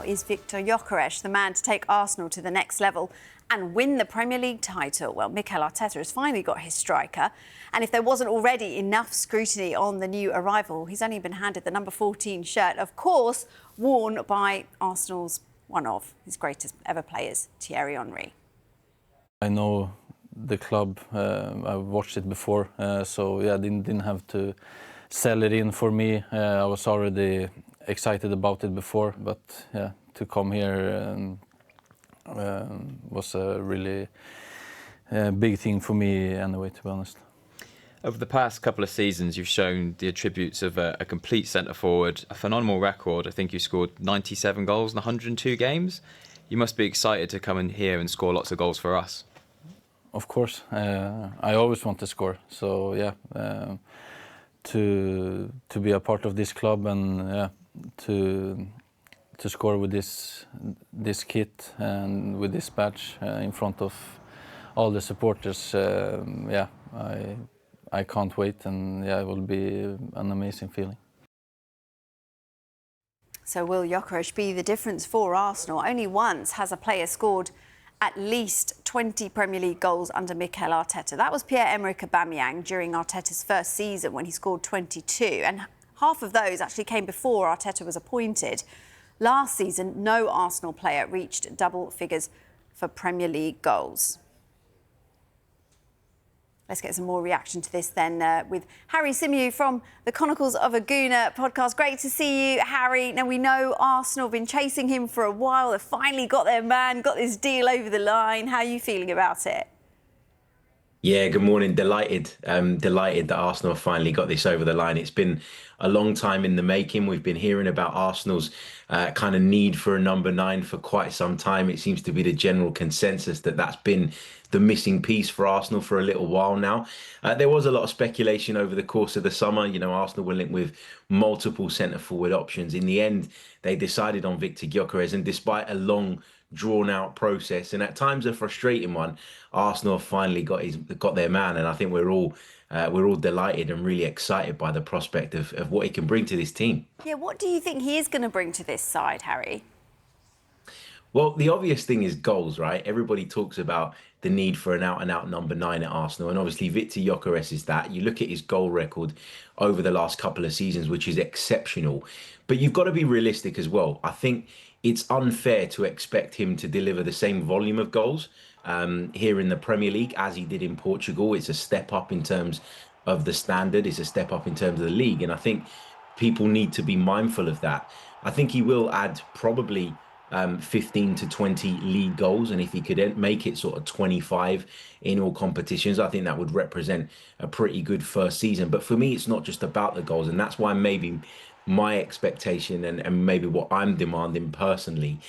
Is Viktor Gyökeres the man to take Arsenal to the next level and win the Premier League title? Well, Mikel Arteta has finally got his striker. And if there wasn't already enough scrutiny on the new arrival, he's only been handed the number 14 shirt, of course, worn by Arsenal's one of his greatest ever players, Thierry Henry. I know the club, I've watched it before, so yeah, didn't have to sell it in for me. I was already excited about it before, but yeah, to come here was a really big thing for me anyway, to be honest. Over the past couple of seasons, you've shown the attributes of a complete centre-forward, a phenomenal record. I think you scored 97 goals in 102 games. You must be excited to come in here and score lots of goals for us. Of course, I always want to score. So yeah, to be a part of this club and yeah, to score with this kit and with this badge in front of all the supporters, yeah, I can't wait, and yeah, it will be an amazing feeling. So will Gyokeres be the difference for Arsenal? Only once has a player scored at least 20 Premier League goals under Mikel Arteta. That was Pierre-Emerick Aubameyang during Arteta's first season when he scored 22. And half of those actually came before Arteta was appointed. Last season, no Arsenal player reached double figures for Premier League goals. Let's get some more reaction to this then with Harry Symeou from the Chronicles of a Gooner podcast. Great to see you, Harry. Now, we know Arsenal have been chasing him for a while. They've finally got their man, got this deal over the line. How are you feeling about it? Yeah, good morning. Delighted. Delighted that Arsenal have finally got this over the line. It's been a long time in the making. We've been hearing about Arsenal's kind of need for a number 9 for quite some time. It seems to be the general consensus that that's been the missing piece for Arsenal for a little while now. There was a lot of speculation over the course of the summer. You know, Arsenal were linked with multiple centre-forward options. In the end, they decided on Viktor Gyökeres, and despite a long drawn-out process and at times a frustrating one, Arsenal have finally got their man, and I think we're all delighted and really excited by the prospect of what he can bring to this team. Yeah, what do you think he is going to bring to this side, Harry? Well, the obvious thing is goals, right? Everybody talks about the need for an out-and-out number 9 at Arsenal, and obviously Viktor Gyökeres is that. You look at his goal record over the last couple of seasons, which is exceptional, but you've got to be realistic as well. I think it's unfair to expect him to deliver the same volume of goals here in the Premier League as he did in Portugal. It's a step up in terms of the standard. It's a step up in terms of the league, and I think people need to be mindful of that. I think he will add probably 15 to 20 league goals, and if he could make it sort of 25 in all competitions, I think that would represent a pretty good first season. But for me, it's not just about the goals, and that's why maybe my expectation and maybe what I'm demanding personally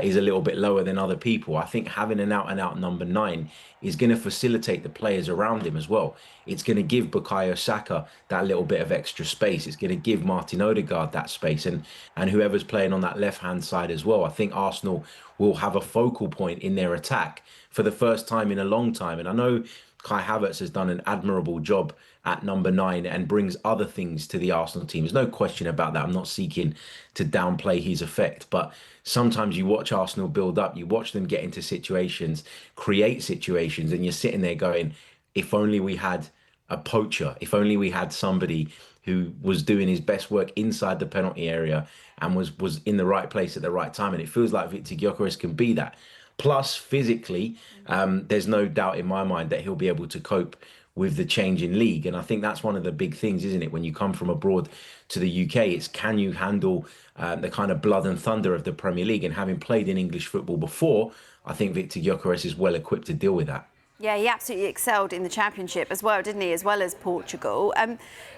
is a little bit lower than other people. I think having an out-and-out number 9 is going to facilitate the players around him as well. It's going to give Bukayo Saka that little bit of extra space. It's going to give Martin Odegaard that space, and whoever's playing on that left-hand side as well. I think Arsenal will have a focal point in their attack for the first time in a long time. And I know Kai Havertz has done an admirable job at number 9 and brings other things to the Arsenal team. There's no question about that. I'm not seeking to downplay his effect, but sometimes you watch Arsenal build up, you watch them get into situations, create situations, and you're sitting there going, if only we had a poacher, if only we had somebody who was doing his best work inside the penalty area and was in the right place at the right time. And it feels like Viktor Gyökeres can be that. Plus, physically, there's no doubt in my mind that he'll be able to cope with the change in league. And I think that's one of the big things, isn't it? When you come from abroad to the UK, it's can you handle the kind of blood and thunder of the Premier League? And having played in English football before, I think Viktor Gyökeres is well equipped to deal with that. Yeah, he absolutely excelled in the Championship as well, didn't he, as well as Portugal.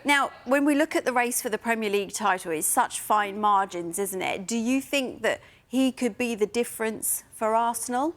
Now, when we look at the race for the Premier League title, it's such fine margins, isn't it? Do you think that he could be the difference for Arsenal?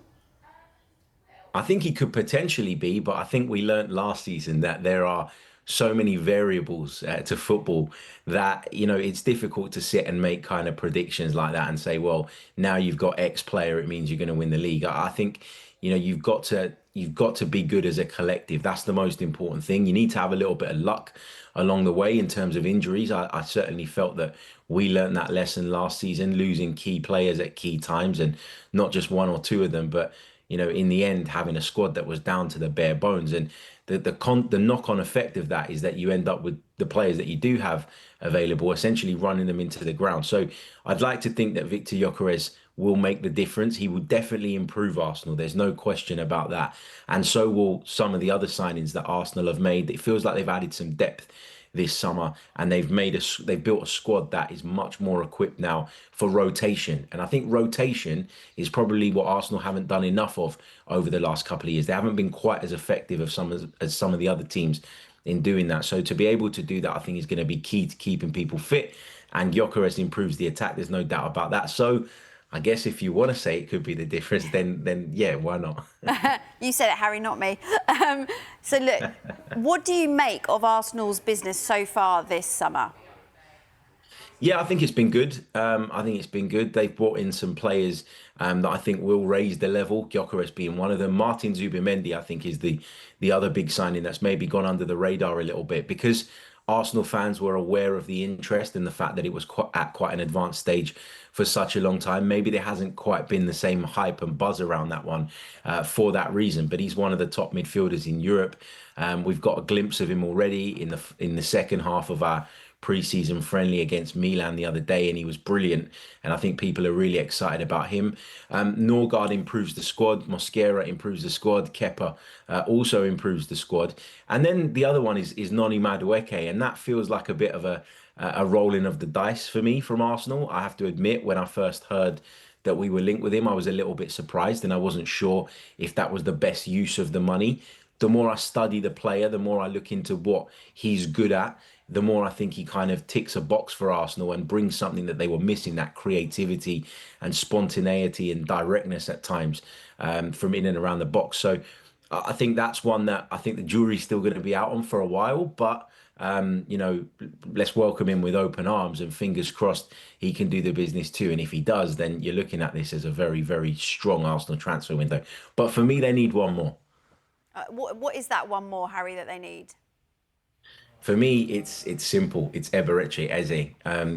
I think he could potentially be, but I think we learnt last season that there are so many variables to football that, you know, it's difficult to sit and make kind of predictions like that and say, well, now you've got X player, it means you're going to win the league. I think, you know, you've got to you've got to be good as a collective. That's the most important thing. You need to have a little bit of luck along the way in terms of injuries. I certainly felt that we learned that lesson last season, losing key players at key times, and not just one or two of them, but in the end, having a squad that was down to the bare bones. And the knock-on effect of that is that you end up with the players that you do have available, essentially running them into the ground. So I'd like to think that Viktor Gyökeres will make the difference. He will definitely improve Arsenal. There's no question about that. And so will some of the other signings that Arsenal have made. It feels like they've added some depth this summer, and they've built a squad that is much more equipped now for rotation. And I think rotation is probably what Arsenal haven't done enough of over the last couple of years. They haven't been quite as effective as some of the other teams in doing that. So to be able to do that, I think is going to be key to keeping people fit. And Gyokeres improves the attack. There's no doubt about that. So I guess if you want to say it could be the difference, then yeah, why not? You said it, Harry, not me. So look, what do you make of Arsenal's business so far this summer? Yeah, I think it's been good. I think it's been good. They've brought in some players that I think will raise the level. Gyokeres being one of them. Martin Zubimendi, I think, is the other big signing that's maybe gone under the radar a little bit because Arsenal fans were aware of the interest and the fact that it was at quite an advanced stage for such a long time. Maybe there hasn't quite been the same hype and buzz around that one for that reason. But he's one of the top midfielders in Europe. We've got a glimpse of him already in the second half of our pre-season friendly against Milan the other day, and he was brilliant. And I think people are really excited about him. Norgard improves the squad. Mosquera improves the squad. Kepa also improves the squad. And then the other one is Noni Madueke, and that feels like a bit of a rolling of the dice for me from Arsenal. I have to admit, when I first heard that we were linked with him, I was a little bit surprised, and I wasn't sure if that was the best use of the money. The more I study the player, the more I look into what he's good at, the more I think he kind of ticks a box for Arsenal and brings something that they were missing, that creativity and spontaneity and directness at times from in and around the box. So I think that's one that I think the jury's still going to be out on for a while, but let's welcome him with open arms and fingers crossed he can do the business too. And if he does, then you're looking at this as a very, very strong Arsenal transfer window. But for me, they need one more. What is that one more, Harry, that they need? For me, it's simple. It's Eberechi Eze.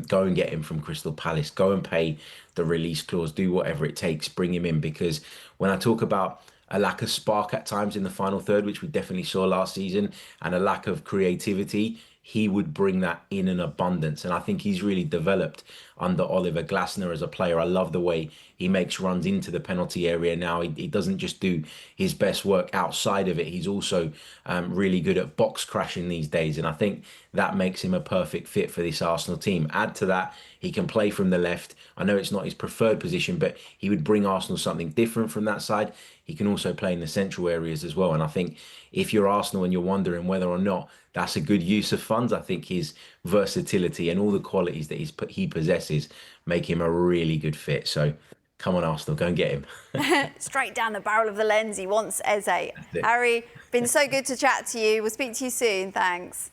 Go and get him from Crystal Palace. Go and pay the release clause. Do whatever it takes. Bring him in, because when I talk about a lack of spark at times in the final third, which we definitely saw last season, and a lack of creativity, he would bring that in an abundance. And I think he's really developed under Oliver Glasner as a player. I love the way he makes runs into the penalty area now. He doesn't just do his best work outside of it. He's also really good at box crashing these days. And I think that makes him a perfect fit for this Arsenal team. Add to that, he can play from the left. I know it's not his preferred position, but he would bring Arsenal something different from that side. He can also play in the central areas as well. And I think if you're Arsenal and you're wondering whether or not that's a good use of funds, I think his versatility and all the qualities that he possesses make him a really good fit. So come on, Arsenal, go and get him. Straight down the barrel of the lens, he wants Eze. Harry, been so good to chat to you. We'll speak to you soon. Thanks.